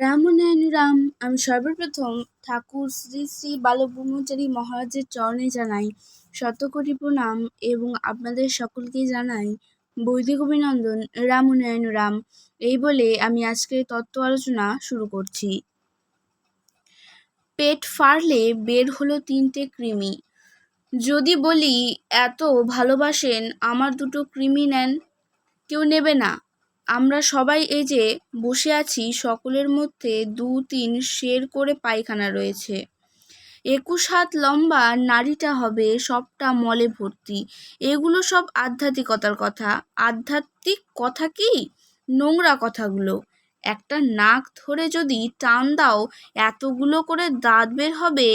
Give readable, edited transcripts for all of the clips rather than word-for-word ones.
রাম। আমি সর্বপ্রথম ঠাকুর শ্রী শ্রী বালব্রহ্মচারী মহারাজের চরণে জানাই শতকোটি প্রণাম এবং আপনাদের সকলকেই জানাই বৈদিক অভিনন্দন। রাম। এই বলে আমি আজকের তত্ত্ব আলোচনা শুরু করছি। পেট ফাড়লে বের হলো 3টে কৃমি। যদি বলি এত ভালোবাসেন আমার 2টো কৃমি নেন, কেউ নেবে না। আমরা সবাই এই যে বসে আছি, সকলের মধ্যে 2-3 সের করে পায়খানা রয়েছে। 21 হাত লম্বা নারীটা হবে সবটা মলে ভর্তি। এগুলো সব আধ্যাত্মিকতার কথা। আধ্যাত্মিক কথা কি? নোংরা কথাগুলো। একটা নাক ধরে যদি টান দাও, এতগুলো করে দাঁত বের হবে,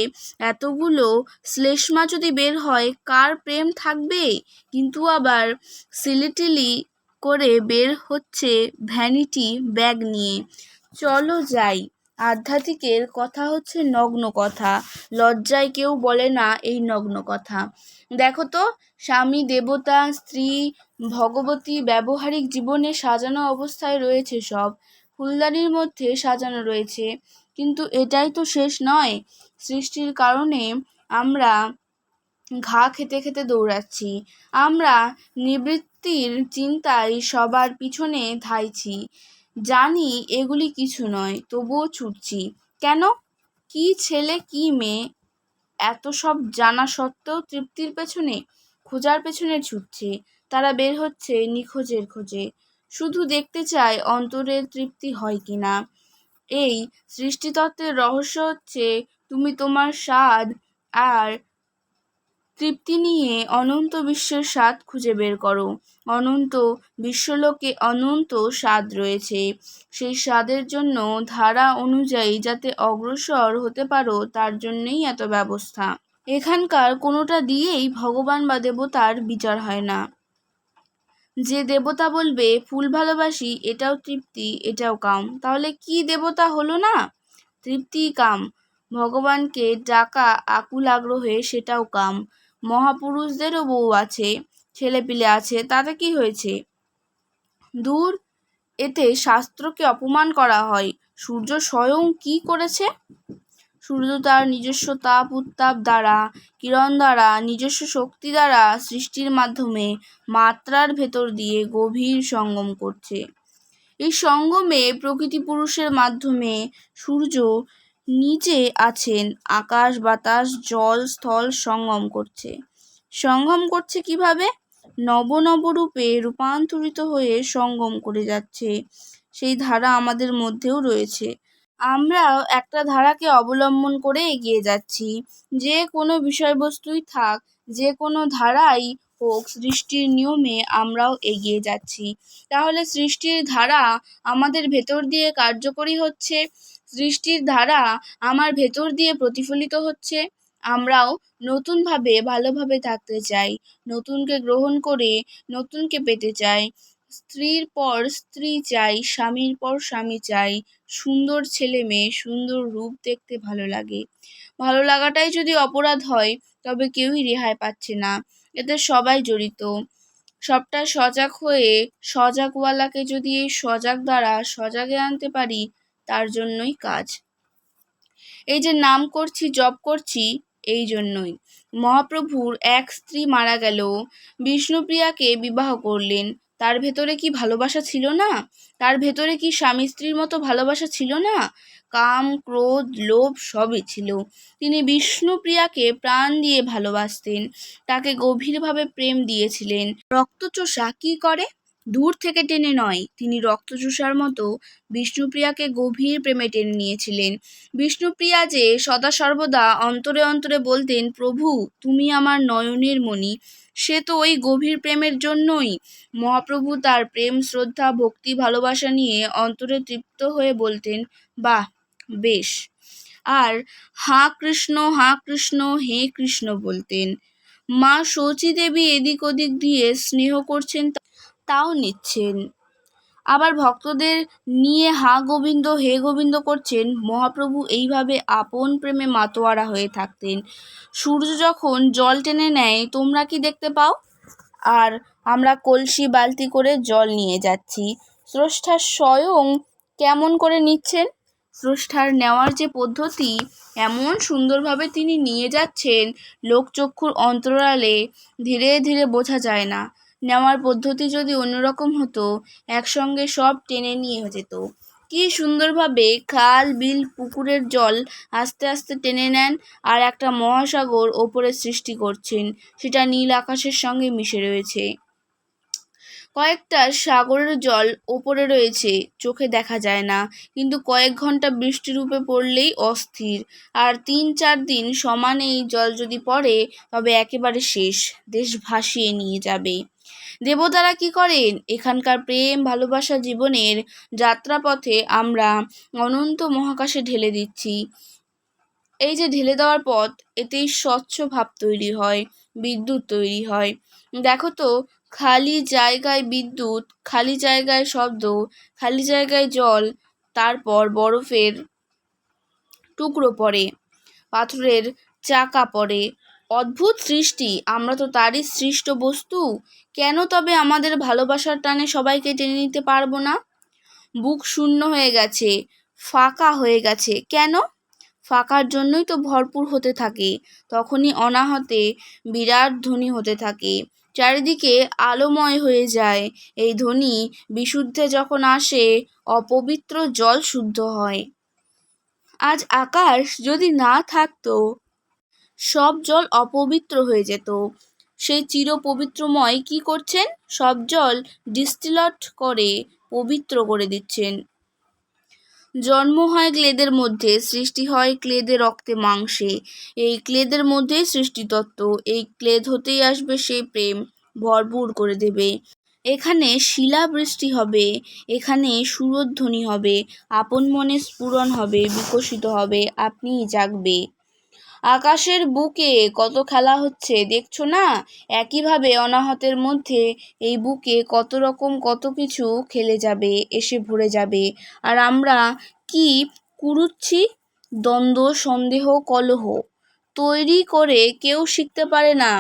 এতগুলো শ্লেষ্মা যদি বের হয়, কার প্রেম থাকবে? কিন্তু আবার সিলিটিলি করে বের হচ্ছে ভ্যানিটি ব্যাগ নিয়ে। চলো যাই। আধ্যাত্মিকের কথা হচ্ছে নগ্ন কথা। লজ্জায় কেউ বলে না এই নগ্ন কথা। দেখো তো, স্বামী দেবতা, স্ত্রী ভগবতী ব্যবহারিক জীবনে সাজানো অবস্থায় রয়েছে, সব ফুলদানির মধ্যে সাজানো রয়েছে। কিন্তু এটাই তো শেষ নয়। সৃষ্টির কারণে আমরা ঘা খেতে খেতে দৌড়াচ্ছি। আমরা নিবৃত্তির চিন্তায় সবার পিছনে ধাইছি। জানি এগুলি কিছু নয়, তবুও ছুটছি। কেন? কি ছেলে কি মেয়ে, এত সব জানা সত্ত্বেও তৃপ্তির পেছনে, খোঁজার পেছনে ছুটছে। তারা বের হচ্ছে নিখোঁজের খোঁজে। শুধু দেখতে চায় অন্তরের তৃপ্তি হয় কিনা। এই সৃষ্টিতত্ত্বের রহস্য হচ্ছে তুমি তোমার স্বাদ আর তৃপ্তি নিয়ে অনন্ত বিশ্বের স্বাদ খুঁজে বের করো। অনন্ত বিশ্বলোকে অনন্ত স্বাদ রয়েছে। সেই স্বাদের জন্য ধারা অনুযায়ী যাতে অগ্রসর হতে পারো, তার জন্যেই এত ব্যবস্থা। এখানকার কোনোটা দিয়েই ভগবান বা দেবতার বিচার হয় না। যে দেবতা বলবে ফুল ভালোবাসি, এটাও তৃপ্তি, এটাও কাম, তাহলে কি দেবতা হলো না? তৃপ্তিই কাম। ভগবানকে ডাকা আকুল আগ্রহে, সেটাও কাম। মহাপুরুষদেরও বউ আছে, ছেলেপিলে আছে, তাতে কি হয়েছে? দূর, এতে শাস্ত্রকে অপমান করা হয়। সূর্য স্বয়ং কি করেছে? সূর্য তার নিজস্ব তাপ উত্তাপ দ্বারা, কিরণ দ্বারা, নিজস্ব শক্তি দ্বারা সৃষ্টির মাধ্যমে মাত্রার ভেতর দিয়ে গভীর সঙ্গম করছে। এই সঙ্গমে প্রকৃতি পুরুষের মাধ্যমে সূর্য নিচে আছেন। আকাশ বাতাস জল স্থল সঙ্গম করছে। সঙ্গম করছে কিভাবে? নব নব রূপে রূপান্তরিত হয়ে সঙ্গম করে যাচ্ছে। সেই ধারা আমাদের মধ্যেও রয়েছে। আমরাও একটা ধারাকে অবলম্বন করে এগিয়ে যাচ্ছি। যে কোনো বিষয়বস্তুই থাক, যে কোনো ধারাই হোক, সৃষ্টির নিয়মে আমরাও এগিয়ে যাচ্ছি। তাহলে সৃষ্টির ধারা আমাদের ভেতর দিয়ে কার্যকরী হচ্ছে, সৃষ্টির ধারা আমার ভেতর দিয়ে প্রতিফলিত হচ্ছে। আমরাও নতুনভাবে ভালোভাবে থাকতে চাই, নতুনকে গ্রহণ করে নতুনকে পেতে চাই। স্ত্রীর পর স্ত্রী চাই, স্বামীর পর স্বামী চাই। সুন্দর ছেলে মেয়ে, সুন্দর রূপ দেখতে ভালো লাগে। ভালো লাগাটাই যদি অপরাধ হয়, তবে কেউই রেহাই পাচ্ছে না। এতে সবাই জড়িত। সবটা সজাগ হয়ে সজাগওয়ালাকে যদি এই সজাগ দ্বারা সজাগে আনতে পারি, তার জন্যই কাজ। এই যে নাম করছি, জপ করছি, এই জন্যই। মহাপ্রভুর এক স্ত্রী মারা গেল, বিষ্ণুপ্রিয়াকে বিবাহ করলেন। তার ভেতরে কি ভালোবাসা ছিল না? তার ভেতরে কি স্বামী স্ত্রীর মতো ভালোবাসা ছিল না? কাম ক্রোধ লোভ সবই ছিল। তিনি বিষ্ণুপ্রিয়াকে প্রাণ দিয়ে ভালোবাসতেন, তাকে গভীরভাবে প্রেম দিয়েছিলেন। রক্তচোষা কি করে? দূর থেকে টেনে নয়, তিনি রক্তচোষার মতো বিষ্ণুপ্রিয়াকে গভীর প্রেমে টেনে নিয়েছিলেন। বিষ্ণুপ্রিয়া যে সদা সর্বদা অন্তরে অন্তরে বলতেন, প্রভু তুমি আমার নয়নের মণি, সে তো ওই গভীর প্রেমের জন্যই। মহাপ্রভু তার প্রেম শ্রদ্ধা ভক্তি ভালোবাসা নিয়ে অন্তরে তৃপ্ত হয়ে বলতেন, বাহ বেশ। আর হাঁ কৃষ্ণ হে কৃষ্ণ বলতেন। মা শচী দেবী এদিক ওদিক দিয়ে স্নেহ করছেন, তাও নিচ্ছেন। আবার ভক্তদের নিয়ে হা গোবিন্দ হে গোবিন্দ করছেন। মহাপ্রভু এইভাবে আপন প্রেমে মাতোয়ারা হয়ে থাকতেন। সূর্য যখন জল টেনে নেয়, তোমরা কি দেখতে পাও? আর আমরা কলসি বালতি করে জল নিয়ে যাচ্ছি। স্রষ্টা স্বয়ং কেমন করে নিচ্ছেন? স্রষ্টার নেওয়ার যে পদ্ধতি, এমন সুন্দরভাবে তিনি নিয়ে যাচ্ছেন, লোকচক্ষুর অন্তরালে ধীরে ধীরে বোঝা যায় না। নেওয়ার পদ্ধতি যদি অন্যরকম হতো, একসঙ্গে সব টেনে নিয়ে যেত। কি সুন্দরভাবে খাল, বিল, পুকুরের জল আস্তে আস্তে টেনে নেন, আর একটা মহাসাগর ওপরে সৃষ্টি করছেন, সেটা নীল আকাশের সঙ্গে মিশে রয়েছে। কয়েকটা সাগরের জল ওপরে রয়েছে, চোখে দেখা যায় না, কিন্তু কয়েক ঘন্টা বৃষ্টিরূপে পড়লেই অস্থির। আর 3-4 দিন সমানে এই জল যদি পড়ে, তবে একেবারে শেষ, দেশ ভাসিয়ে নিয়ে যাবে। দেবতারা কি করেন? এখানকার প্রেম, ভালোবাসা, জীবনের যাত্রাপথে আমরা অনন্ত মহাকাশে ঢেলে দিচ্ছি। এই যে ঢেলে দেওয়ার পথ, এতেই স্বচ্ছ ভাব তৈরি হয়, বিদ্যুৎ তৈরি হয়। দেখো তো, খালি জায়গায় বিদ্যুৎ, খালি জায়গায় শব্দ, খালি জায়গায় জল, তারপর বরফের টুকরো পড়ে, পাথরের চাকা পড়ে। অদ্ভুত সৃষ্টি, আমরা তো তারই সৃষ্ট বস্তু। কেন তবে আমাদের ভালোবাসার টানে সবাইকে টেনে নিতে পারবো না? বুক শূন্য হয়ে গেছে, ফাঁকা হয়ে গেছে। কেন? ফাঁকার জন্যই তো ভরপুর হতে থাকে। তখনই অনাহতে বিরাট ধ্বনি হতে থাকে, চারিদিকে আলোময় হয়ে যায়। এই ধ্বনি বিশুদ্ধে যখন আসে, অপবিত্র জল শুদ্ধ হয়। আজ আকাশ যদি না থাকতো, সব জল অপবিত্র হয়ে যেত। সেই চিরপবিত্রময় কি করছেন? সব জল ডিস্টিলট করে পবিত্র করে দিচ্ছেন। জন্ম হয় ক্লেদের মধ্যে, সৃষ্টি হয় ক্লেদে, রক্তে, মাংসে। এই ক্লেদের মধ্যেই সৃষ্টিতত্ত্ব। এই ক্লেদ হতেই আসবে সেই প্রেম, ভরপুর করে দেবে। এখানে শিলাবৃষ্টি হবে, এখানে সুরধ্বনি হবে, আপন মনে স্ফুরণ হবে, বিকশিত হবে, আপনিই জাগবে। আকাশের বুকে কত খেলা হচ্ছে, দেখছো না? একইভাবে অনাহতের মধ্যে এই বুকে কত রকম কত কিছু খেলে যাবে, এসে ভরে যাবে। আর আমরা কি কুড়ুচ্ছি? দ্বন্দ্ব, সন্দেহ, কলহ তৈরি করে কেউ শিখতে পারে না।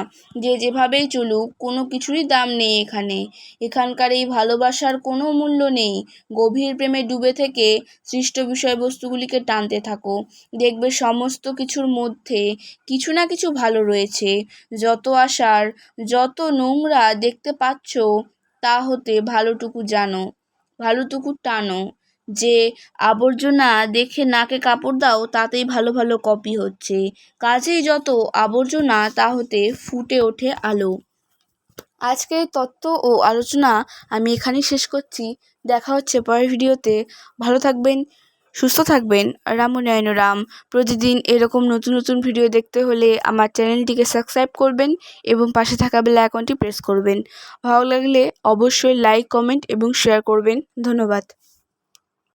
যে যেভাবেই চলুক, কোনো কিছুরই দাম নেই এখানে। এখানকার এই ভালোবাসার কোনো মূল্য নেই। গভীর প্রেমে ডুবে থেকে সৃষ্ট বিষয়বস্তুগুলিকে টানতে থাকো, দেখবে সমস্ত কিছুর মধ্যে কিছু না কিছু ভালো রয়েছে। যত আশার, যত নোংরা দেখতে পাচ্ছ, তা হতে ভালোটুকু জানো, ভালোটুকু টানো। যে আবর্জনা দেখে নাকে কাপড় দাও, তাতেই ভালো ভালো কপি হচ্ছে। কাজেই যত আবর্জনা, তা হতে ফুটে ওঠে আলো। আজকের তত্ত্ব ও আলোচনা আমি এখানেই শেষ করছি। দেখা হচ্ছে পরের ভিডিওতে। ভালো থাকবেন, সুস্থ থাকবেন। রাম রাম। প্রতিদিন এরকম নতুন নতুন ভিডিও দেখতে হলে আমার চ্যানেলটিকে সাবস্ক্রাইব করবেন এবং পাশে থাকা বেল আইকনটি প্রেস করবেন। ভালো লাগলে অবশ্যই লাইক, কমেন্ট এবং শেয়ার করবেন। ধন্যবাদ।